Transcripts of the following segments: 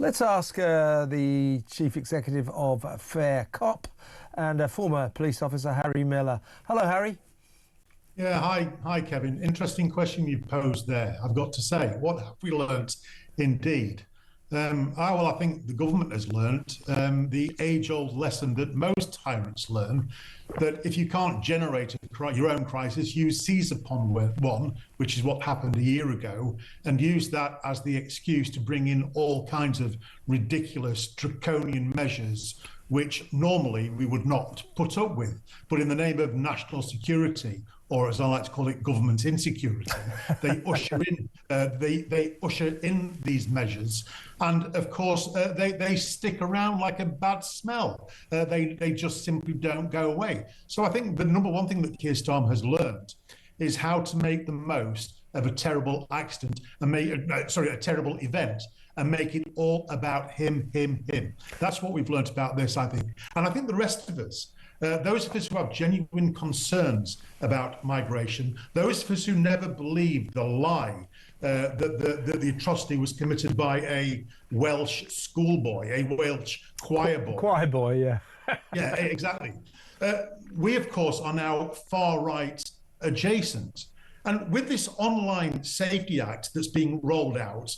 Let's ask the Chief Executive of Fair Cop and former police officer Harry Miller. Hello, Harry. Yeah, hi, Kevin. Interesting question you posed there. I've got to say, what have we learnt indeed? Well, I think the government has learnt the age-old lesson that most tyrants learn, that if you can't generate your own crisis, you seize upon one, which is what happened a year ago, and use that as the excuse to bring in all kinds of ridiculous, draconian measures which normally we would not put up with. But in the name of national security, or as I like to call it, government insecurity, they usher in these measures, and of course they stick around like a bad smell. They just simply don't go away. So I think the number one thing that Keir Starmer has learned is how to make the most of a terrible accident and a terrible event, and make it all about him. That's what we've learnt about this, I think. And I think the rest of us, those of us who have genuine concerns about migration, those of us who never believed the lie that the atrocity was committed by a Welsh schoolboy, a Welsh choir boy. Choir boy, yeah. Yeah, exactly. We, of course, are now far-right adjacent. And with this Online Safety Act that's being rolled out,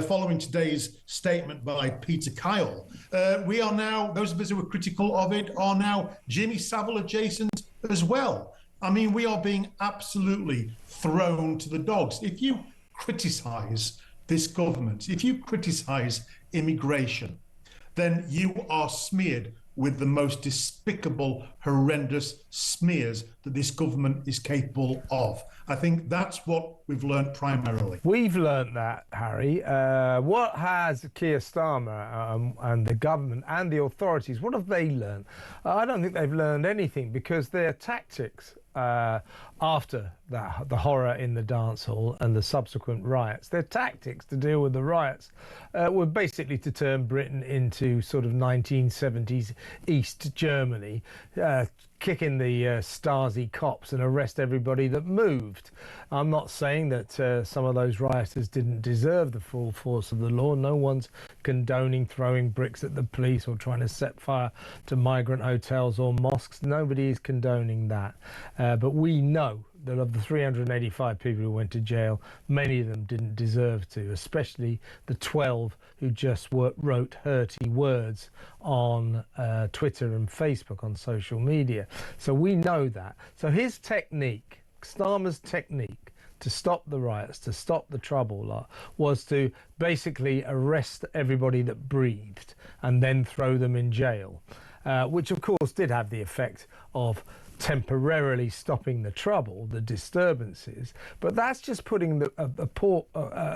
following today's statement by Peter Kyle, we are now, those of us who were critical of it, are now Jimmy Savile adjacent as well. I mean, we are being absolutely thrown to the dogs. If you criticise this government, if you criticise immigration, then you are smeared with the most despicable, horrendous smears that this government is capable of. I think that's what we've learnt primarily. We've learnt that, Harry. What has Keir Starmer and the government and the authorities, what have they learned? I don't think they've learned anything, because their tactics after the horror in the dance hall and the subsequent riots, their tactics to deal with the riots were basically to turn Britain into sort of 1970s East Germany, kick in the Stasi cops and arrest everybody that moved. I'm not saying that some of those rioters didn't deserve the full force of the law. No one's condoning throwing bricks at the police or trying to set fire to migrant hotels or mosques. Nobody is condoning that. But we know that of the 385 people who went to jail, many of them didn't deserve to, especially the 12 who just wrote hurty words on Twitter and Facebook, on social media. So we know that. So his technique, Starmer's technique, to stop the riots, to stop the trouble, was to basically arrest everybody that breathed and then throw them in jail, which of course did have the effect of temporarily stopping the trouble, the disturbances, but that's just putting a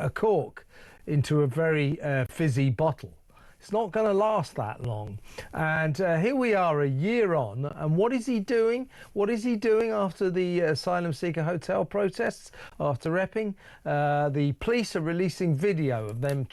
cork into a very fizzy bottle. It's not going to last that long. And here we are a year on, and what is he doing? What is he doing after the asylum seeker hotel protests, after Epping? The police are releasing video of them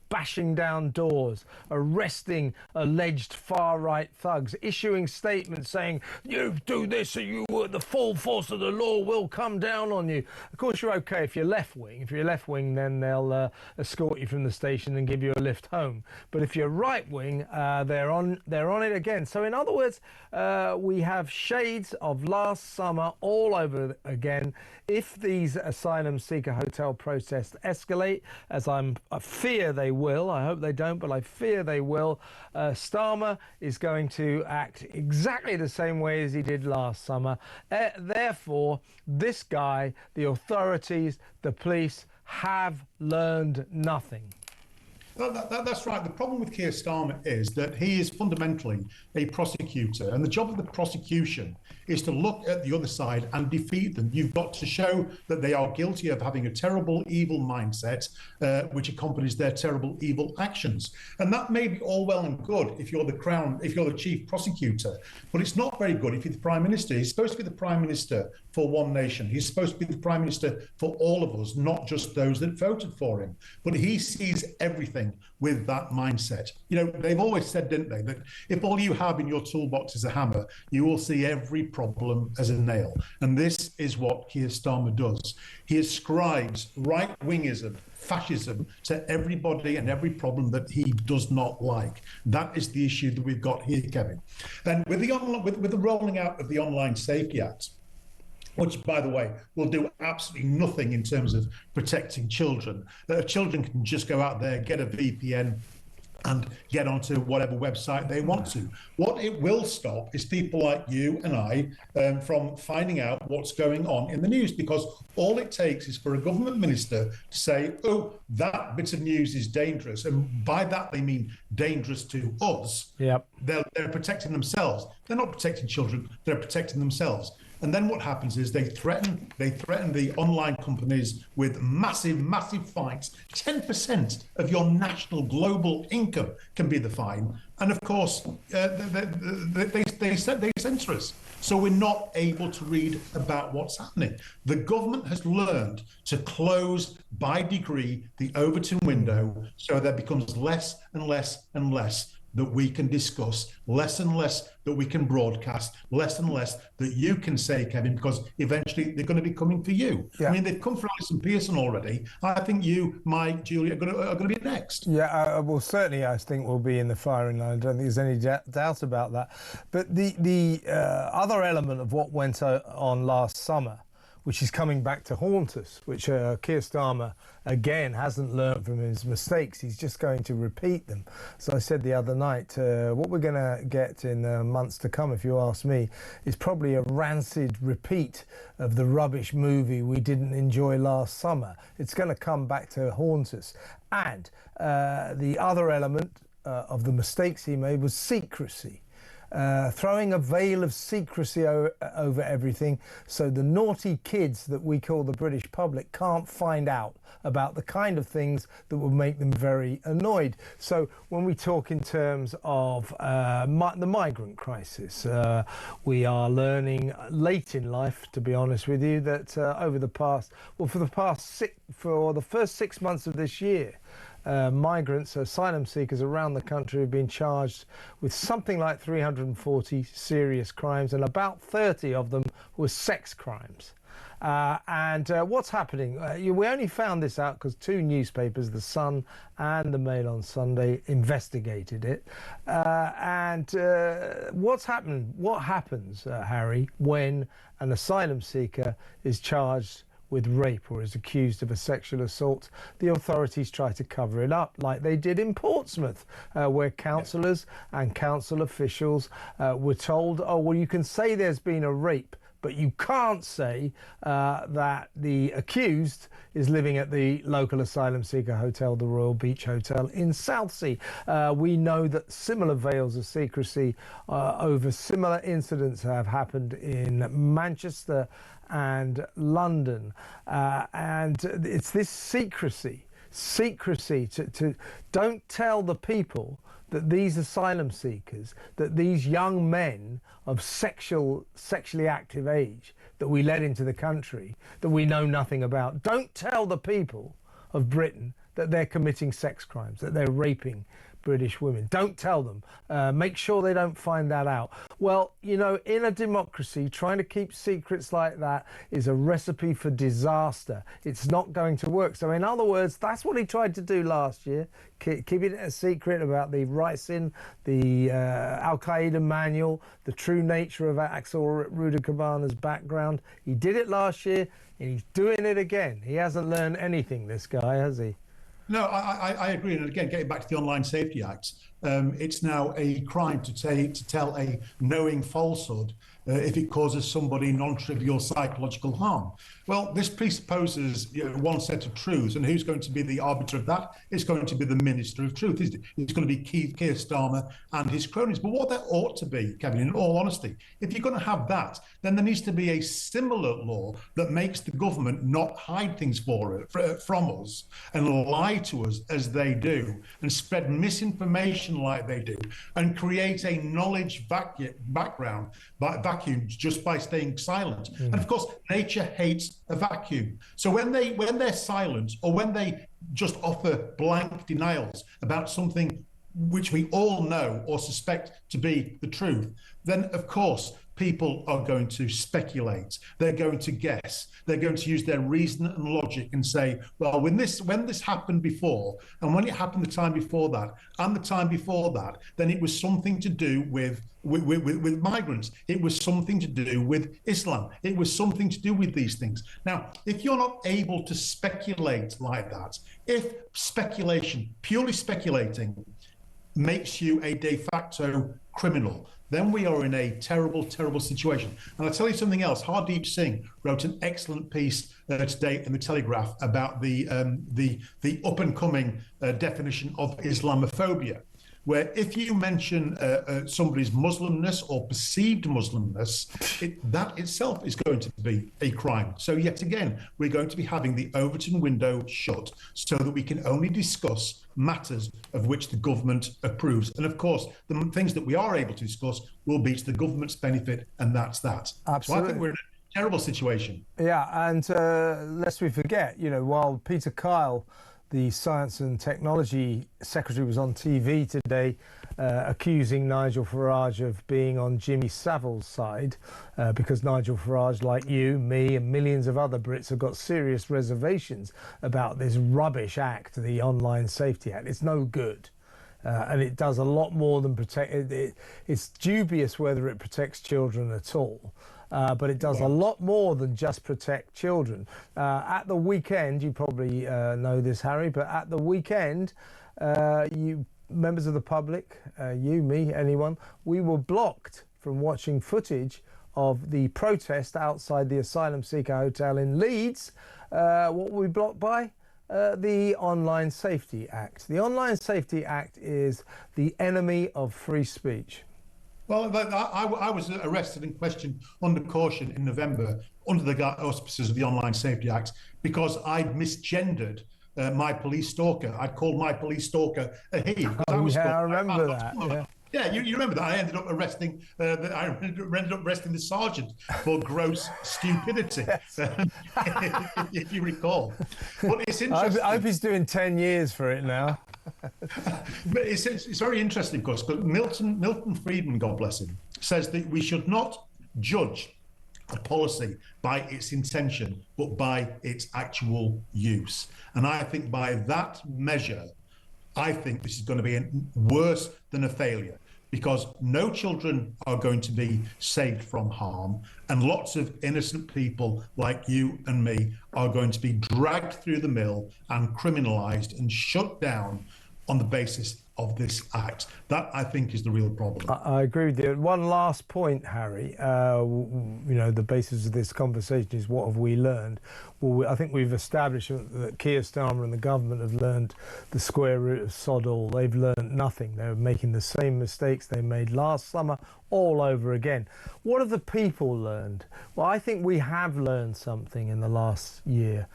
bashing down doors, arresting alleged far-right thugs, issuing statements saying, you do this or the full force of the law will come down on you. Of course, you're okay if you're left-wing. If you're left-wing, then they'll escort you from the station and give you a lift home. But if you're right-wing, they're on it again. So in other words, we have shades of last summer all over again. If these asylum seeker hotel protests escalate, as I fear they will, I hope they don't, but I fear they will, Starmer is going to act exactly the same way as he did last summer. Therefore, this guy, the authorities, the police have learned nothing. That's right. The problem with Keir Starmer is that he is fundamentally a prosecutor, and the job of the prosecution is to look at the other side and defeat them. You've got to show that they are guilty of having a terrible, evil mindset, which accompanies their terrible, evil actions. And that may be all well and good if you're the chief prosecutor, but it's not very good if you're the Prime Minister. He's supposed to be the Prime Minister for one nation. He's supposed to be the Prime Minister for all of us, not just those that voted for him. But he sees everything in with that mindset. You know, they've always said, didn't they, that if all you have in your toolbox is a hammer, you will see every problem as a nail. And this is what Keir Starmer does. He ascribes right-wingism, fascism to everybody and every problem that he does not like. That is the issue that we've got here, Kevin. And with the rolling out of the Online Safety Act, which, by the way, will do absolutely nothing in terms of protecting children. Children can just go out there, get a VPN, and get onto whatever website they want to. What it will stop is people like you and I from finding out what's going on in the news, because all it takes is for a government minister to say, oh, that bit of news is dangerous. And by that, they mean dangerous to us. Yep. They're protecting themselves. They're not protecting children. They're protecting themselves. And then what happens is they threaten the online companies with massive fines. 10% of your national global income can be the fine. And of course, they censor us. So we're not able to read about what's happening. The government has learned to close by degree the Overton window, so there becomes less and less and less that we can discuss, less and less that we can broadcast, less and less that you can say, Kevin, because eventually they're going to be coming for you. Yeah. I mean, they've come for Alison Pearson already. I think you, Mike, Julie, are going to be next. Yeah, well, certainly I think we'll be in the firing line. I don't think there's any doubt about that. But the other element of what went on last summer, which is coming back to haunt us, which Keir Starmer, again, hasn't learned from his mistakes. He's just going to repeat them. So I said the other night, what we're going to get in the months to come, if you ask me, is probably a rancid repeat of the rubbish movie we didn't enjoy last summer. It's going to come back to haunt us. And the other element of the mistakes he made was secrecy. Throwing a veil of secrecy over everything, so the naughty kids that we call the British public can't find out about the kind of things that will make them very annoyed. So when we talk in terms of the migrant crisis, we are learning late in life, to be honest with you, that for the first 6 months of this year, migrants, asylum seekers around the country have been charged with something like 340 serious crimes, and about 30 of them were sex crimes. What's happening? We only found this out because two newspapers, The Sun and the Mail on Sunday, investigated it. What's happened? What happens, Harry, when an asylum seeker is charged with rape or is accused of a sexual assault? The authorities try to cover it up, like they did in Portsmouth, where councillors and council officials were told, oh, well, you can say there's been a rape, but you can't say that the accused is living at the local asylum seeker hotel, the Royal Beach Hotel in Southsea. We know that similar veils of secrecy over similar incidents have happened in Manchester and London. And it's this secrecy to don't tell the people that these asylum seekers, that these young men of sexually active age that we let into the country, that we know nothing about, don't tell the people of Britain that they're committing sex crimes, that they're raping British women. Don't tell them. Make sure they don't find that out. Well, you know, in a democracy, trying to keep secrets like that is a recipe for disaster. It's not going to work. So in other words, that's what he tried to do last year, keeping it a secret about the Rising, the Al-Qaeda manual, the true nature of Axel Rudakubana's background. He did it last year and he's doing it again. He hasn't learned anything, this guy, has he? No, I agree. And again, getting back to the Online Safety Act, it's now a crime to tell a knowing falsehood if it causes somebody non-trivial psychological harm. Well, this presupposes one set of truths, and who's going to be the arbiter of that? It's going to be the Minister of Truth. It's going to be Keir Starmer and his cronies. But what there ought to be, Kevin, in all honesty, if you're going to have that, then there needs to be a similar law that makes the government not hide things from us and lie to us as they do, and spread misinformation like they do, and create a knowledge background back vacuum just by staying silent. And of course, nature hates a vacuum. So when they're silent, or when they just offer blank denials about something which we all know or suspect to be the truth, then of course people are going to speculate. They're going to guess. They're going to use their reason and logic and say, well, when this happened before, and when it happened the time before that, and the time before that, then it was something to do with migrants. It was something to do with Islam. It was something to do with these things. Now, if you're not able to speculate like that, if speculation, purely speculating, makes you a de facto criminal, then we are in a terrible, terrible situation. And I'll tell you something else. Hardeep Singh wrote an excellent piece today in the Telegraph about the up-and-coming definition of Islamophobia, where if you mention somebody's Muslimness or perceived Muslimness, that itself is going to be a crime. So yet again, we're going to be having the Overton window shut so that we can only discuss matters of which the government approves. And of course, the things that we are able to discuss will be to the government's benefit, and that's that. Absolutely. So I think we're in a terrible situation. Yeah, and lest we forget, while Peter Kyle, the Science and Technology Secretary, was on TV today accusing Nigel Farage of being on Jimmy Savile's side because Nigel Farage, like you, me and millions of other Brits, have got serious reservations about this rubbish act, the Online Safety Act. It's no good. And it does a lot more than protect. It's dubious whether it protects children at all. But it does a lot more than just protect children. At the weekend, you probably know this, Harry, but at the weekend, you members of the public, you, me, anyone, we were blocked from watching footage of the protest outside the Asylum Seeker Hotel in Leeds. What were we blocked by? The Online Safety Act. The Online Safety Act is the enemy of free speech. Well, I was arrested and questioned under caution in November under the auspices of the Online Safety Act because I'd misgendered my police stalker. I'd called my police stalker a he. I remember that. Yeah, you remember that. I ended up arresting the sergeant for gross stupidity, if you recall. But it's interesting. I hope he's doing 10 years for it now. But it's very interesting, of course, because Milton Friedman, God bless him, says that we should not judge a policy by its intention, but by its actual use. And I think by that measure, I think this is going to be worse than a failure, because no children are going to be saved from harm, and lots of innocent people like you and me are going to be dragged through the mill and criminalised and shut down on the basis of this act. That, I think, is the real problem. I agree with you. One last point, Harry. The basis of this conversation is what have we learned? Well, I think we've established that Keir Starmer and the government have learned the square root of sod all. They've learned nothing. They're making the same mistakes they made last summer all over again. What have the people learned? Well, I think we have learned something in the last year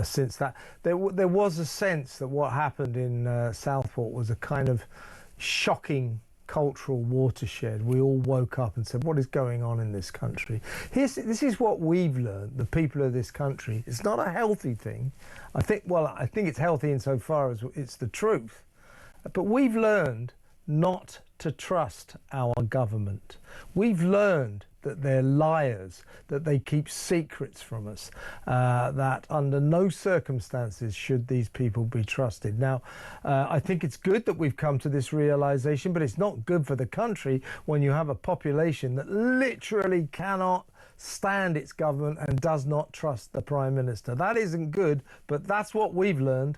since that. There was a sense that what happened in Southport was a kind of shocking cultural watershed. We all woke up and said, what is going on in this country? This is what we've learned, the people of this country. It's not a healthy thing. I think it's healthy insofar as it's the truth. But we've learned not to trust our government. We've learned that they're liars, that they keep secrets from us, that under no circumstances should these people be trusted. Now, I think it's good that we've come to this realization, but it's not good for the country when you have a population that literally cannot stand its government and does not trust the Prime Minister. That isn't good, but that's what we've learned.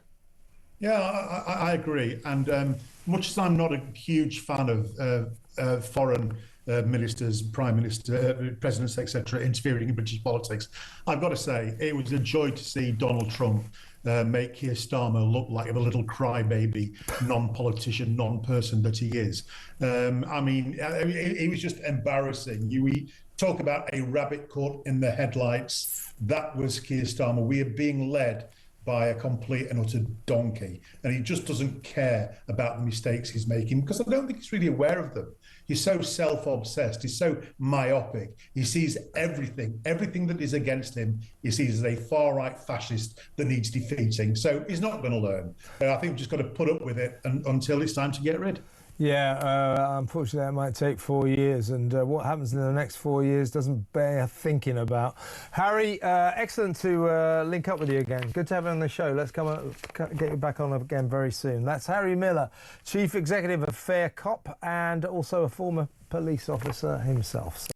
Yeah, I agree. And much as I'm not a huge fan of foreign ministers, prime minister, presidents, etc., interfering in British politics, I've got to say it was a joy to see Donald Trump make Keir Starmer look like the little crybaby, non-politician, non-person that he is. I mean, it was just embarrassing. We talk about a rabbit caught in the headlights. That was Keir Starmer. We are being led by a complete and utter donkey, and he just doesn't care about the mistakes he's making, because I don't think he's really aware of them. He's so self-obsessed, he's so myopic, he sees everything that is against him, he sees as a far-right fascist that needs defeating. So he's not going to learn. I think we've just got to put up with it until it's time to get rid. Yeah, unfortunately that might take 4 years, and what happens in the next 4 years doesn't bear thinking about. Harry, excellent to link up with you again. Good to have you on the show. Let's get you back on again very soon. That's Harry Miller, Chief Executive of Fair Cop and also a former police officer himself.